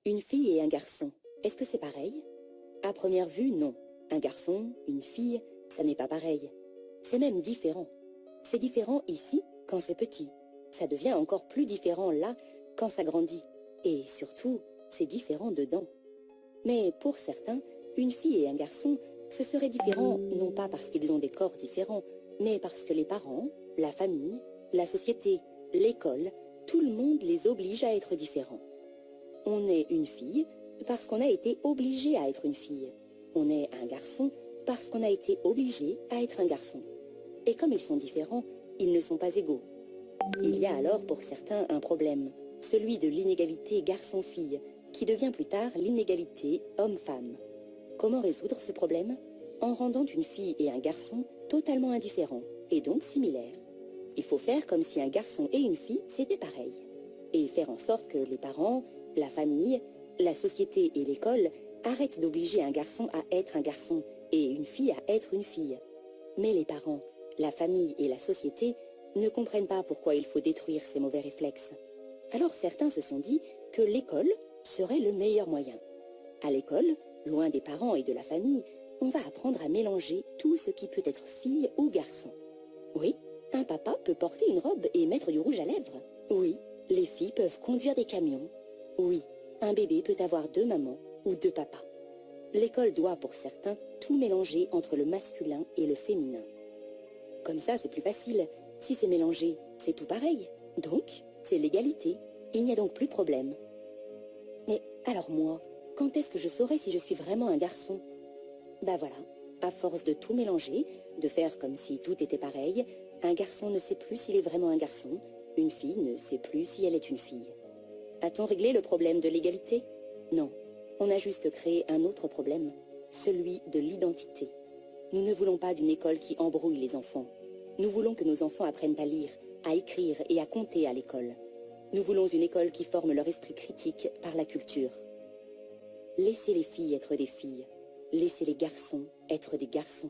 Une fille et un garçon, est-ce que c'est pareil? À première vue, non. Un garçon, une fille, ça n'est pas pareil. C'est même différent. C'est différent ici, quand c'est petit. Ça devient encore plus différent là, quand ça grandit. Et surtout, c'est différent dedans. Mais pour certains, une fille et un garçon, ce serait différent non pas parce qu'ils ont des corps différents, mais parce que les parents, la famille, la société, l'école, tout le monde les oblige à être différents. On est une fille parce qu'on a été obligé à être une fille. On est un garçon parce qu'on a été obligé à être un garçon. Et comme ils sont différents, ils ne sont pas égaux. Il y a alors pour certains un problème, celui de l'inégalité garçon-fille, qui devient plus tard l'inégalité homme-femme. Comment résoudre ce problème? En rendant une fille et un garçon totalement indifférents, et donc similaires. Il faut faire comme si un garçon et une fille c'était pareil. Et faire en sorte que les parents, la famille, la société et l'école arrêtent d'obliger un garçon à être un garçon et une fille à être une fille. Mais les parents, la famille et la société ne comprennent pas pourquoi il faut détruire ces mauvais réflexes. Alors certains se sont dit que l'école serait le meilleur moyen. À l'école, loin des parents et de la famille, on va apprendre à mélanger tout ce qui peut être fille ou garçon. Oui, un papa peut porter une robe et mettre du rouge à lèvres. Oui, les filles peuvent conduire des camions. Oui, un bébé peut avoir deux mamans ou deux papas. L'école doit, pour certains, tout mélanger entre le masculin et le féminin. Comme ça, c'est plus facile. Si c'est mélangé, c'est tout pareil. Donc, c'est l'égalité. Il n'y a donc plus de problème. Mais alors moi, quand est-ce que je saurai si je suis vraiment un garçon? Bah voilà, à force de tout mélanger, de faire comme si tout était pareil, un garçon ne sait plus s'il est vraiment un garçon, une fille ne sait plus si elle est une fille. A-t-on réglé le problème de l'égalité? Non, on a juste créé un autre problème, celui de l'identité. Nous ne voulons pas d'une école qui embrouille les enfants. Nous voulons que nos enfants apprennent à lire, à écrire et à compter à l'école. Nous voulons une école qui forme leur esprit critique par la culture. Laissez les filles être des filles. Laissez les garçons être des garçons.